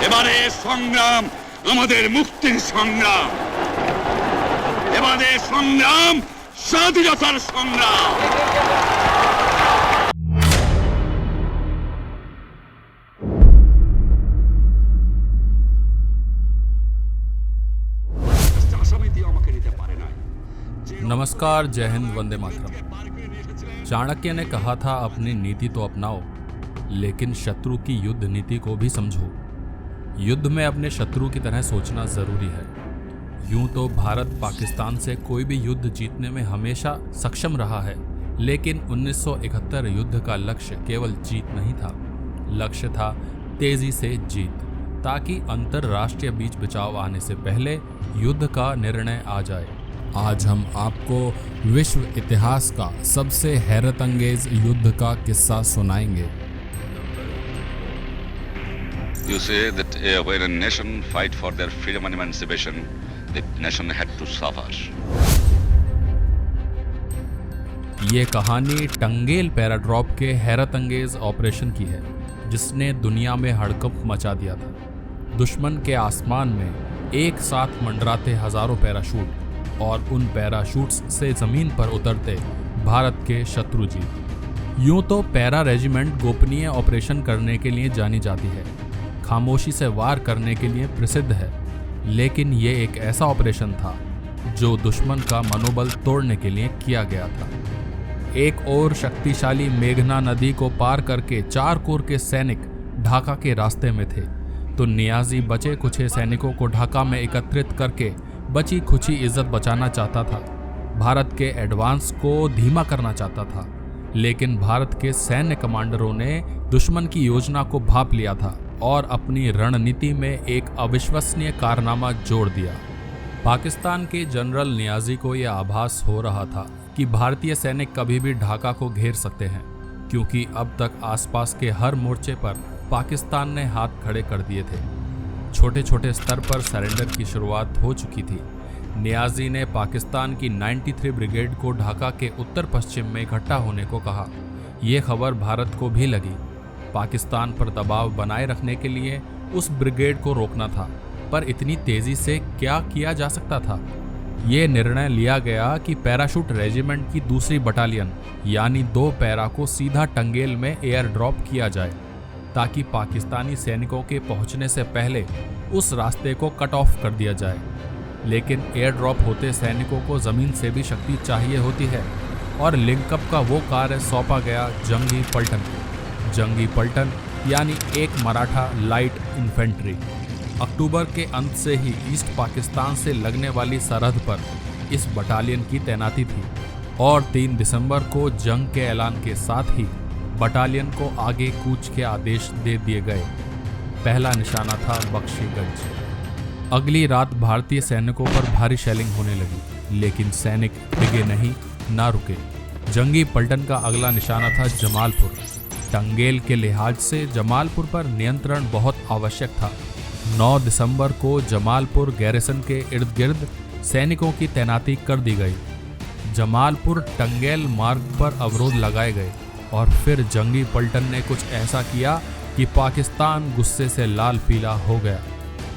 এবারে সংগ্রাম আমাদের মুক্তির সংগ্রাম, এবারে সংগ্রাম স্বাধীনতার সংগ্রাম। नमस्कार, जय हिंद, वंदे मातरम। चाणक्य ने कहा था अपनी नीति तो अपनाओ, लेकिन शत्रु की युद्ध नीति को भी समझो। युद्ध में अपने शत्रु की तरह सोचना जरूरी है। यूं तो भारत पाकिस्तान से कोई भी युद्ध जीतने में हमेशा सक्षम रहा है, लेकिन 1971 युद्ध का लक्ष्य केवल जीत नहीं था। लक्ष्य था तेजी से जीत, ताकि अंतरराष्ट्रीय बीच बचाव आने से पहले युद्ध का निर्णय आ जाए। आज हम आपको विश्व इतिहास का सबसे हैरत अंगेज युद्ध का किस्सा सुनाएंगे। You say that when a nation fight for their freedom and emancipation, the nation had to suffer. ये कहानी टंगेल पैराड्रॉप के हैरत अंगेज ऑपरेशन की है, जिसने दुनिया में हड़कंप मचा दिया था। दुश्मन के आसमान में एक साथ मंडराते हजारों पैराशूट और उन पैराशूट्स से जमीन पर उतरते भारत के शत्रुजी। यूं तो पैरा रेजिमेंट गोपनीय ऑपरेशन करने के लिए जानी जाती है, खामोशी से वार करने के लिए प्रसिद्ध है, लेकिन ये एक ऐसा ऑपरेशन था जो दुश्मन का मनोबल तोड़ने के लिए किया गया था। एक और शक्तिशाली मेघना नदी को पार करके 4 कोर के सैनिक ढाका के रास्ते में थे, तो नियाजी बचे कुछ सैनिकों को ढाका में एकत्रित करके बची खुची इज्जत बचाना चाहता था। भारत के एडवांस को धीमा करना चाहता था, लेकिन भारत के सैन्य कमांडरों ने दुश्मन की योजना को भांप लिया था और अपनी रणनीति में एक अविश्वसनीय कारनामा जोड़ दिया। पाकिस्तान के जनरल नियाजी को यह आभास हो रहा था कि भारतीय सैनिक कभी भी ढाका को घेर सकते हैं, क्योंकि अब तक आसपास के हर मोर्चे पर पाकिस्तान ने हाथ खड़े कर दिए थे। छोटे छोटे स्तर पर सरेंडर की शुरुआत हो चुकी थी। नियाजी ने पाकिस्तान की 93 ब्रिगेड को ढाका के उत्तर पश्चिम में इकट्ठा होने को कहा। ये खबर भारत को भी लगी। पाकिस्तान पर दबाव बनाए रखने के लिए उस ब्रिगेड को रोकना था, पर इतनी तेजी से क्या किया जा सकता था? ये निर्णय लिया गया कि पैराशूट रेजिमेंट की दूसरी बटालियन यानी 2 पैरा को सीधा टंगेल में एयर ड्रॉप किया जाए, ताकि पाकिस्तानी सैनिकों के पहुंचने से पहले उस रास्ते को कट ऑफ कर दिया जाए। लेकिन एयर ड्रॉप होते सैनिकों को जमीन से भी शक्ति चाहिए होती है, और लिंकअप का वो कार्य सौंपा गया जंगी पलटन को। जंगी पलटन यानी एक मराठा लाइट इन्फेंट्री। अक्टूबर के अंत से ही ईस्ट पाकिस्तान से लगने वाली सरहद पर इस बटालियन की तैनाती थी, और 3 दिसंबर को जंग के ऐलान के साथ ही बटालियन को आगे कूच के आदेश दे दिए गए। पहला निशाना था बख्शीगंज। अगली रात भारतीय सैनिकों पर भारी शेलिंग होने लगी, लेकिन सैनिक डिगे नहीं, ना रुके। जंगी पलटन का अगला निशाना था जमालपुर। टंगेल के लिहाज से जमालपुर पर नियंत्रण बहुत आवश्यक था। 9 दिसंबर को जमालपुर गैरिसन के इर्द गिर्द सैनिकों की तैनाती कर दी गई। जमालपुर टंगेल मार्ग पर अवरोध लगाए गए, और फिर जंगी पलटन ने कुछ ऐसा किया कि पाकिस्तान गुस्से से लाल पीला हो गया।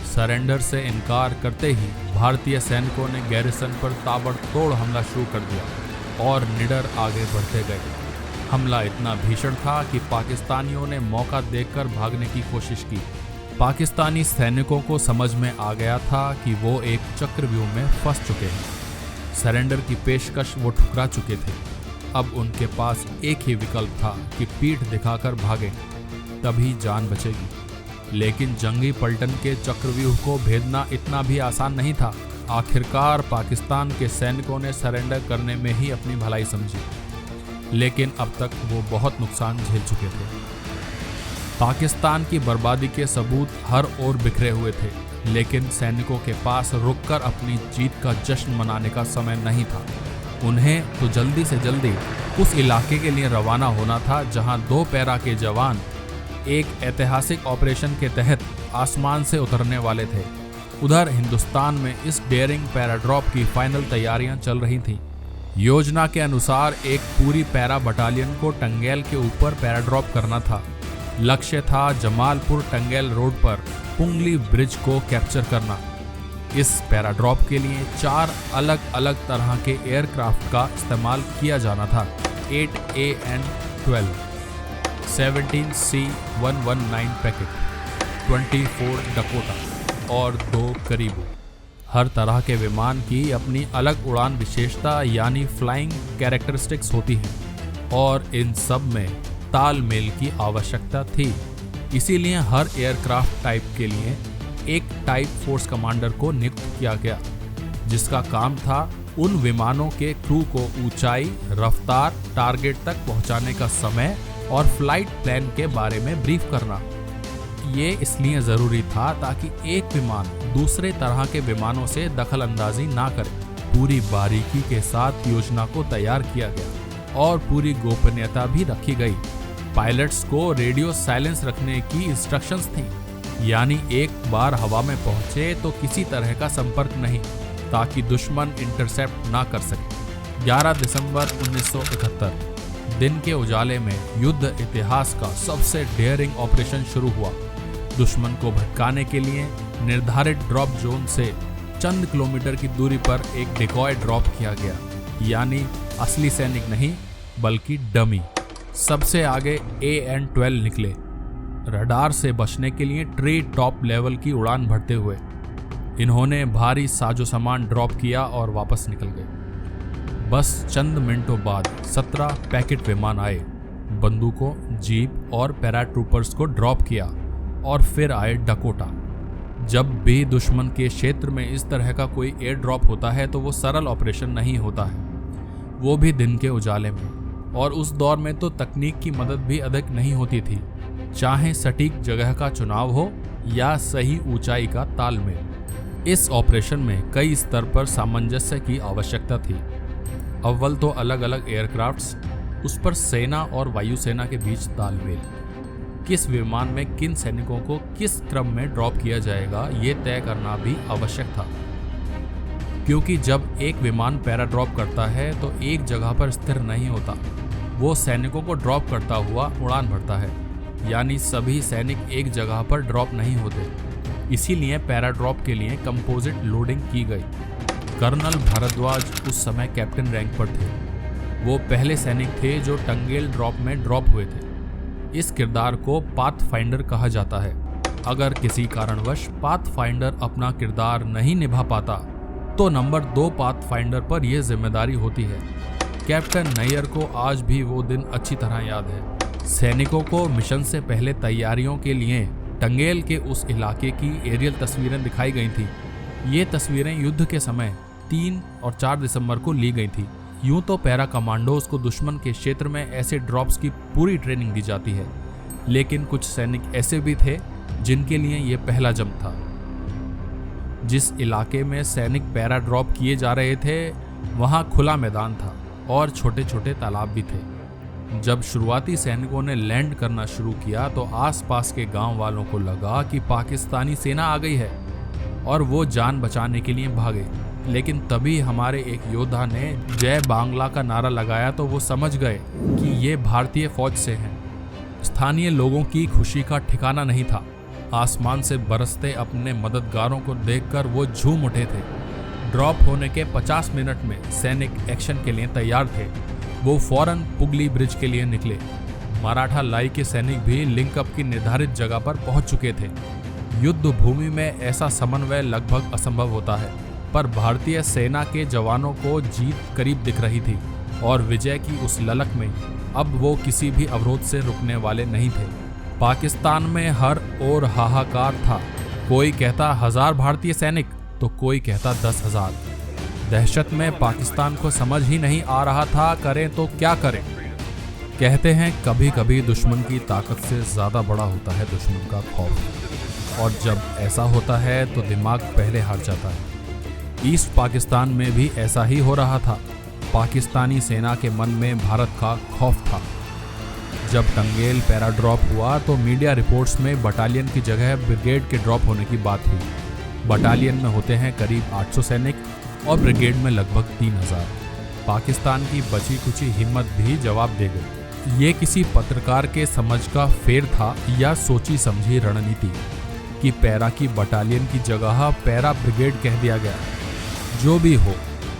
सरेंडर से इनकार करते ही भारतीय सैनिकों ने गैरिसन पर ताबड़तोड़ हमला शुरू कर दिया और निडर आगे बढ़ते गए। हमला इतना भीषण था कि पाकिस्तानियों ने मौका देखकर भागने की कोशिश की। पाकिस्तानी सैनिकों को समझ में आ गया था कि वो एक चक्रव्यूह में फंस चुके हैं। सरेंडर की पेशकश वो ठुकरा चुके थे। अब उनके पास एक ही विकल्प था कि पीठ दिखाकर भागें, तभी जान बचेगी। लेकिन जंगी पलटन के चक्रव्यूह को भेदना इतना भी आसान नहीं था। आखिरकार पाकिस्तान के सैनिकों ने सरेंडर करने में ही अपनी भलाई समझी, लेकिन अब तक वो बहुत नुकसान झेल चुके थे। पाकिस्तान की बर्बादी के सबूत हर ओर बिखरे हुए थे, लेकिन सैनिकों के पास रुककर अपनी जीत का जश्न मनाने का समय नहीं था। उन्हें तो जल्दी से जल्दी उस इलाके के लिए रवाना होना था जहां 2 पैरा के जवान एक ऐतिहासिक ऑपरेशन के तहत आसमान से उतरने वाले थे। उधर हिंदुस्तान में इस डेयरिंग पैराड्रॉप की फाइनल तैयारियां चल रही थीं। योजना के अनुसार एक पूरी पैरा बटालियन को टंगेल के ऊपर पैराड्रॉप करना था। लक्ष्य था जमालपुर टंगेल रोड पर पुंगली ब्रिज को कैप्चर करना। इस पैराड्रॉप के लिए 4 अलग अलग तरह के एयरक्राफ्ट का इस्तेमाल किया जाना था। 8AN-12, 17C-119 पैकेट, 24 डकोटा और 2 करीबो। हर तरह के विमान की अपनी अलग उड़ान विशेषता यानी फ्लाइंग कैरेक्टरिस्टिक्स होती हैं और इन सब में तालमेल की आवश्यकता थी। इसीलिए हर एयरक्राफ्ट टाइप के लिए एक टाइप फोर्स कमांडर को नियुक्त किया गया, जिसका काम था उन विमानों के क्रू को ऊंचाई, रफ्तार, टारगेट तक पहुंचाने का समय और फ्लाइट प्लान के बारे में ब्रीफ करना। ये इसलिए ज़रूरी था ताकि एक विमान दूसरे तरह के विमानों से दखल अंदाजी ना करे। पूरी बारीकी के साथ योजना को तैयार किया गया और पूरी गोपनीयता भी रखी गई। पायलट्स को रेडियो साइलेंस रखने की इंस्ट्रक्शंस थी, यानी एक बार हवा में पहुंचे तो किसी तरह का संपर्क नहीं, ताकि दुश्मन इंटरसेप्ट ना कर सके। 11 दिसंबर 1971 दिन के उजाले में युद्ध इतिहास का सबसे डेयरिंग ऑपरेशन शुरू हुआ। दुश्मन को भटकाने के लिए निर्धारित ड्रॉप जोन से चंद किलोमीटर की दूरी पर एक डिकॉय ड्रॉप किया गया, यानी असली सैनिक नहीं बल्कि डमी। सबसे आगे AN-12 निकले, रडार से बचने के लिए ट्री टॉप लेवल की उड़ान भरते हुए। इन्होंने भारी साजो सामान ड्रॉप किया और वापस निकल गए। बस चंद मिनटों बाद 17 पैकेट विमान आए, बंदूकों, जीप और पैराट्रूपर्स को ड्रॉप किया और फिर आए डकोटा। जब भी दुश्मन के क्षेत्र में इस तरह का कोई एयर ड्रॉप होता है तो वो सरल ऑपरेशन नहीं होता है, वो भी दिन के उजाले में। और उस दौर में तो तकनीक की मदद भी अधिक नहीं होती थी, चाहे सटीक जगह का चुनाव हो या सही ऊंचाई का तालमेल। इस ऑपरेशन में कई स्तर पर सामंजस्य की आवश्यकता थी। अव्वल तो अलग अलग एयरक्राफ्ट्स, उस पर सेना और वायुसेना के बीच तालमेल, किस विमान में किन सैनिकों को किस क्रम में ड्रॉप किया जाएगा ये तय करना भी आवश्यक था, क्योंकि जब एक विमान पैराड्रॉप करता है तो एक जगह पर स्थिर नहीं होता, वो सैनिकों को ड्रॉप करता हुआ उड़ान भरता है, यानी सभी सैनिक एक जगह पर ड्रॉप नहीं होते। इसीलिए पैराड्रॉप के लिए कंपोजिट लोडिंग की गई। कर्नल भारद्वाज उस समय कैप्टन रैंक पर थे। वो पहले सैनिक थे जो टंगेल ड्रॉप में ड्रॉप हुए थे। इस किरदार को पाथफाइंडर कहा जाता है। अगर किसी कारणवश पाथफाइंडर अपना किरदार नहीं निभा पाता तो नंबर 2 पाथफाइंडर पर यह जिम्मेदारी होती है। कैप्टन नैयर को आज भी वो दिन अच्छी तरह याद है। सैनिकों को मिशन से पहले तैयारियों के लिए टंगेल के उस इलाके की एरियल तस्वीरें दिखाई गई थी। ये तस्वीरें युद्ध के समय 3 और 4 दिसंबर को ली गई थी। यूं तो पैरा कमांडोज को दुश्मन के क्षेत्र में ऐसे ड्रॉप्स की पूरी ट्रेनिंग दी जाती है, लेकिन कुछ सैनिक ऐसे भी थे जिनके लिए ये पहला जंप था। जिस इलाके में सैनिक पैरा ड्रॉप किए जा रहे थे वहाँ खुला मैदान था और छोटे छोटे तालाब भी थे। जब शुरुआती सैनिकों ने लैंड करना शुरू किया तो आसपास के गांव वालों को लगा कि पाकिस्तानी सेना आ गई है और वो जान बचाने के लिए भागे। लेकिन तभी हमारे एक योद्धा ने जय बांग्ला का नारा लगाया तो वो समझ गए कि ये भारतीय फौज से हैं। स्थानीय लोगों की खुशी का ठिकाना नहीं था। आसमान से बरसते अपने मददगारों को देखकर वो झूम उठे थे। ड्रॉप होने के 50 मिनट में सैनिक एक्शन के लिए तैयार थे। वो फौरन पुगली ब्रिज के लिए निकले। मराठा लाई के सैनिक भी लिंकअप की निर्धारित जगह पर पहुंच चुके थे। युद्ध भूमि में ऐसा समन्वय लगभग असंभव होता है, पर भारतीय सेना के जवानों को जीत करीब दिख रही थी और विजय की उस ललक में अब वो किसी भी अवरोध से रुकने वाले नहीं थे। पाकिस्तान में हर ओर हाहाकार था। कोई कहता 1000 भारतीय सैनिक तो कोई कहता 10,000। दहशत में पाकिस्तान को समझ ही नहीं आ रहा था करें तो क्या करें। कहते हैं कभी कभी दुश्मन की ताकत से ज़्यादा बड़ा होता है दुश्मन का खौफ, और जब ऐसा होता है तो दिमाग पहले हार जाता है। ईस्ट पाकिस्तान में भी ऐसा ही हो रहा था। पाकिस्तानी सेना के मन में भारत का खौफ था। जब टंगेल पैरा ड्रॉप हुआ तो मीडिया रिपोर्ट्स में बटालियन की जगह ब्रिगेड के ड्रॉप होने की बात हुई। बटालियन में होते हैं करीब 800 सैनिक और ब्रिगेड में लगभग 3000। पाकिस्तान की बची कुची हिम्मत भी जवाब दे गई। ये किसी पत्रकार के समझ का फेर था या सोची समझी रणनीति कि पैरा की बटालियन की जगह पैरा ब्रिगेड कह दिया गया। जो भी हो,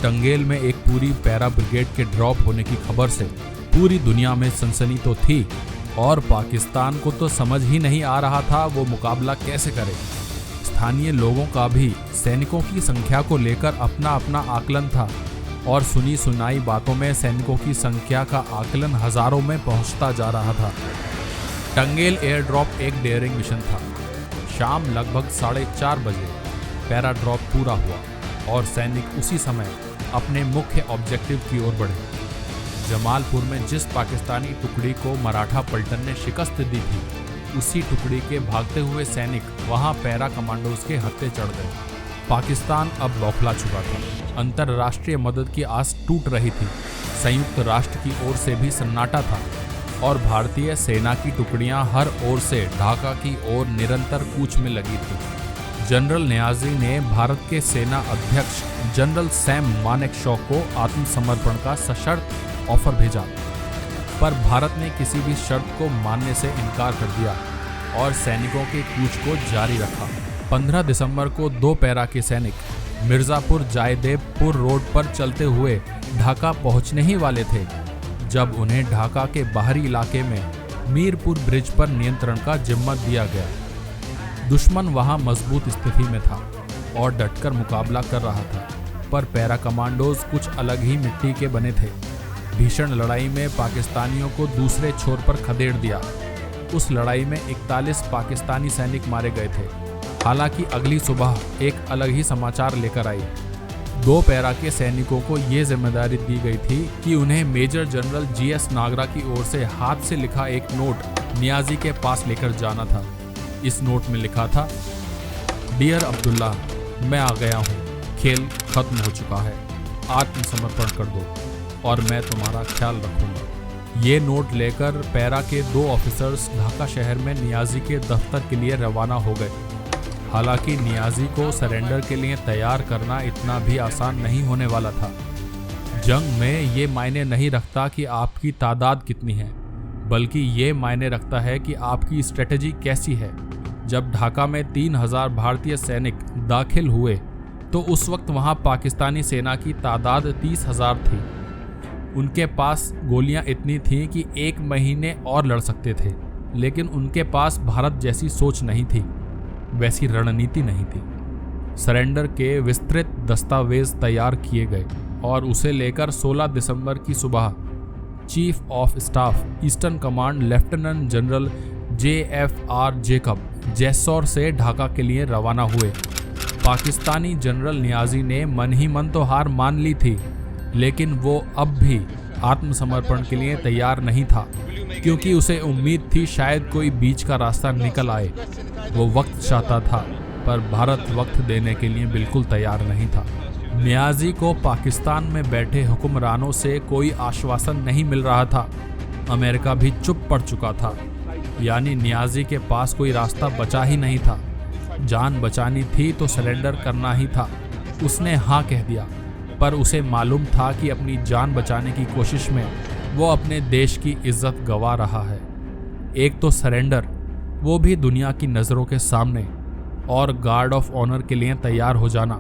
टंगेल में एक पूरी पैरा ब्रिगेड के ड्रॉप होने की खबर से पूरी दुनिया में सनसनी तो थी और पाकिस्तान को तो समझ ही नहीं आ रहा था वो मुकाबला कैसे करे। स्थानीय लोगों का भी सैनिकों की संख्या को लेकर अपना अपना आकलन था और सुनी सुनाई बातों में सैनिकों की संख्या का आकलन हजारों में पहुंचता जा रहा था। टंगेल एयर ड्रॉप एक डेयरिंग मिशन था। शाम लगभग 4:30 बजे पैरा ड्रॉप पूरा हुआ और सैनिक उसी समय अपने मुख्य ऑब्जेक्टिव की ओर बढ़े। जमालपुर में जिस पाकिस्तानी टुकड़ी को मराठा पलटन ने शिकस्त दी थी, उसी टुकड़ी के भागते हुए सैनिक वहां पैरा कमांडोज के हत्थे चढ़ गए। पाकिस्तान अब बौखला चुका था। अंतर्राष्ट्रीय मदद की आस टूट रही थी। संयुक्त राष्ट्र की ओर से भी सन्नाटा था और भारतीय सेना की टुकड़ियां हर ओर से ढाका की ओर निरंतर कूच में लगी थी। जनरल नियाजी ने भारत के सेना अध्यक्ष जनरल सैम मानेकशॉ को आत्मसमर्पण का सशर्त ऑफर भेजा, पर भारत ने किसी भी शर्त को मानने से इनकार कर दिया और सैनिकों के कूच को जारी रखा। 15 दिसंबर को 2 पैरा के सैनिक मिर्जापुर जायदेवपुर रोड पर चलते हुए ढाका पहुंचने ही वाले थे जब उन्हें ढाका के बाहरी इलाके में मीरपुर ब्रिज पर नियंत्रण का जिम्मा दिया गया। दुश्मन वहां मजबूत स्थिति में था और डटकर मुकाबला कर रहा था, पर पैरा कमांडोज कुछ अलग ही मिट्टी के बने थे। भीषण लड़ाई में पाकिस्तानियों को दूसरे छोर पर खदेड़ दिया। उस लड़ाई में 41 पाकिस्तानी सैनिक मारे गए थे। हालांकि अगली सुबह एक अलग ही समाचार लेकर आई। 2 पैरा के सैनिकों को ये जिम्मेदारी दी गई थी कि उन्हें मेजर जनरल GS नागरा की ओर से हाथ से लिखा एक नोट नियाजी के पास लेकर जाना था। इस नोट में लिखा था, डियर अब्दुल्ला, मैं आ गया हूँ, खेल खत्म हो चुका है, आत्मसमर्पण कर दो और मैं तुम्हारा ख्याल रखूंगा। ये नोट लेकर पैरा के 2 ऑफिसर्स ढाका शहर में नियाजी के दफ्तर के लिए रवाना हो गए। हालांकि नियाजी को सरेंडर के लिए तैयार करना इतना भी आसान नहीं होने वाला था। जंग में ये मायने नहीं रखता कि आपकी तादाद कितनी है, बल्कि ये मायने रखता है कि आपकी स्ट्रेटजी कैसी है। जब ढाका में 3000 भारतीय सैनिक दाखिल हुए तो उस वक्त वहां पाकिस्तानी सेना की तादाद 30,000 थी। उनके पास गोलियां इतनी थीं कि 1 महीने और लड़ सकते थे, लेकिन उनके पास भारत जैसी सोच नहीं थी, वैसी रणनीति नहीं थी। सरेंडर के विस्तृत दस्तावेज तैयार किए गए और उसे लेकर 16 दिसंबर की सुबह chief of staff eastern command lieutenant general JFR Jacob Jessore से ढाका के लिए रवाना हुए। पाकिस्तानी जनरल नियाजी ने मन ही मन तो हार मान ली थी, लेकिन वो अब भी आत्मसमर्पण के लिए तैयार नहीं था, क्योंकि उसे उम्मीद थी शायद कोई बीच का रास्ता निकल आए। वो वक्त चाहता था, पर भारत वक्त देने के लिए बिल्कुल तैयार नहीं था। नियाजी को पाकिस्तान में बैठे हुक्मरानों से कोई आश्वासन नहीं मिल रहा था। अमेरिका भी चुप पड़ चुका था, यानी नियाजी के पास कोई रास्ता बचा ही नहीं था। जान बचानी थी तो सरेंडर करना ही था। उसने हाँ कह दिया, पर उसे मालूम था कि अपनी जान बचाने की कोशिश में वो अपने देश की इज्जत गंवा रहा है। एक तो सरेंडर, वो भी दुनिया की नज़रों के सामने, और गार्ड ऑफ ऑनर के लिए तैयार हो जाना।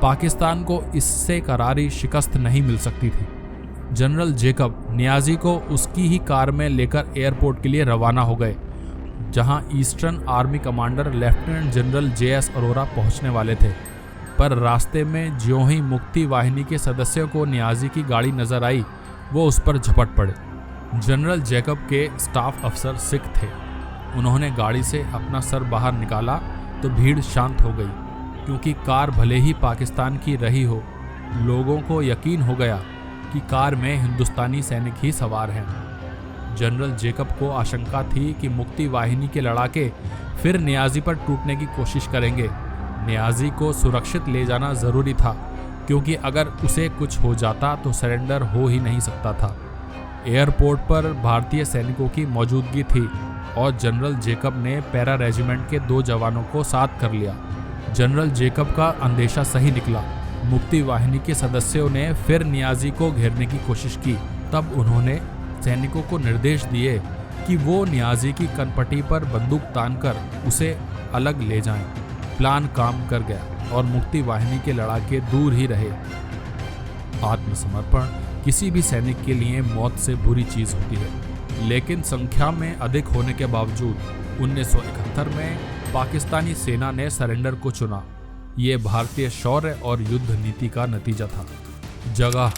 पाकिस्तान को इससे करारी शिकस्त नहीं मिल सकती थी। जनरल जेकब नियाजी को उसकी ही कार में लेकर एयरपोर्ट के लिए रवाना हो गए, जहां eastern army commander lieutenant general JS Arora पहुंचने वाले थे। पर रास्ते में ज्यों ही मुक्ति वाहिनी के सदस्यों को नियाजी की गाड़ी नजर आई, वो उस पर झपट पड़े। जनरल जेकब के स्टाफ अफसर सिख थे। उन्होंने गाड़ी से अपना सर बाहर निकाला तो भीड़ शांत हो गई, क्योंकि कार भले ही पाकिस्तान की रही हो, लोगों को यकीन हो गया कि कार में हिंदुस्तानी सैनिक ही सवार हैं। जनरल जेकब को आशंका थी कि मुक्ति वाहिनी के लड़ाके फिर नियाजी पर टूटने की कोशिश करेंगे। नियाजी को सुरक्षित ले जाना जरूरी था, क्योंकि अगर उसे कुछ हो जाता तो सरेंडर हो ही नहीं सकता था। एयरपोर्ट पर भारतीय सैनिकों की मौजूदगी थी और जनरल जेकब ने पैरा रेजिमेंट के 2 जवानों को साथ कर लिया। जनरल जेकब का अंदेशा सही निकला। मुक्ति वाहिनी के सदस्यों ने फिर नियाजी को घेरने की कोशिश की। तब उन्होंने सैनिकों को निर्देश दिए कि वो नियाजी की कनपटी पर बंदूक तानकर उसे अलग ले जाएं। प्लान काम कर गया और मुक्ति वाहिनी के लड़ाके दूर ही रहे। आत्मसमर्पण किसी भी सैनिक के लिए मौत से बुरी चीज होती है, लेकिन संख्या में अधिक होने के बावजूद 1971 में पाकिस्तानी सेना ने सरेंडर को चुना। ये भारतीय शौर्य और युद्ध नीति का नतीजा था। जगह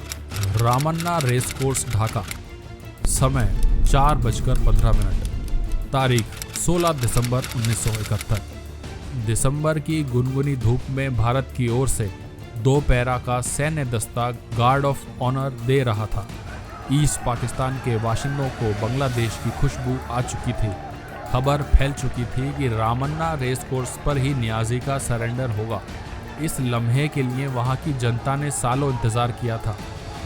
रामन्ना रेस कोर्स ढाका। समय 4:15। तारीख 16 दिसंबर 1971। दिसंबर की गुनगुनी धूप में भारत की ओर से 2 पैरा का सैन्य दस्ता गार्ड ऑफ ऑनर दे रहा था। ईस्ट पाकिस्तान के बाशिंदों को बांग्लादेश की खुशबू आ चुकी थी। खबर फैल चुकी थी कि रामन्ना रेस कोर्स पर ही नियाजी का सरेंडर होगा। इस लम्हे के लिए वहां की जनता ने सालों इंतजार किया था।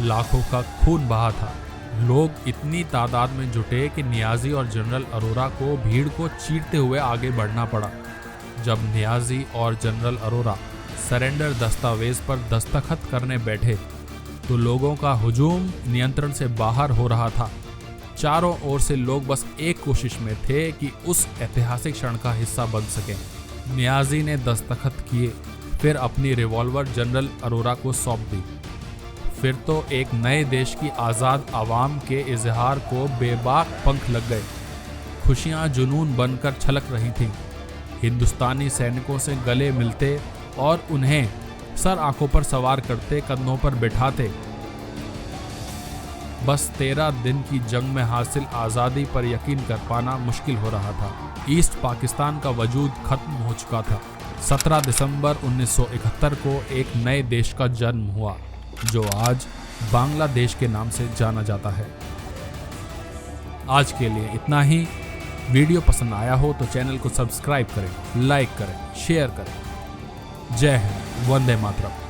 लाखों का खून बहा था। लोग इतनी तादाद में जुटे कि नियाजी और जनरल अरोरा को भीड़ को चीरते हुए आगे बढ़ना पड़ा। जब नियाजी और जनरल अरोरा सरेंडर दस्तावेज पर दस्तखत करने बैठे तो लोगों का हुजूम नियंत्रण से बाहर हो रहा था। चारों ओर से लोग बस एक कोशिश में थे कि उस ऐतिहासिक क्षण का हिस्सा बन सकें। नियाजी ने दस्तखत किए, फिर अपनी रिवॉल्वर जनरल अरोरा को सौंप दी। फिर तो एक नए देश की आज़ाद आवाम के इजहार को बेबाक पंख लग गए। खुशियां जुनून बनकर छलक रही थीं। हिंदुस्तानी सैनिकों से गले मिलते और उन्हें सर आंखों पर सवार करते, कंधों पर बिठाते। बस 13 दिन की जंग में हासिल आज़ादी पर यकीन कर पाना मुश्किल हो रहा था। ईस्ट पाकिस्तान का वजूद खत्म हो चुका था। 17 दिसंबर 1971 को एक नए देश का जन्म हुआ जो आज बांग्लादेश के नाम से जाना जाता है। आज के लिए इतना ही। वीडियो पसंद आया हो तो चैनल को सब्सक्राइब करें, लाइक करें, शेयर करें। जय हिंद, वंदे मातरम।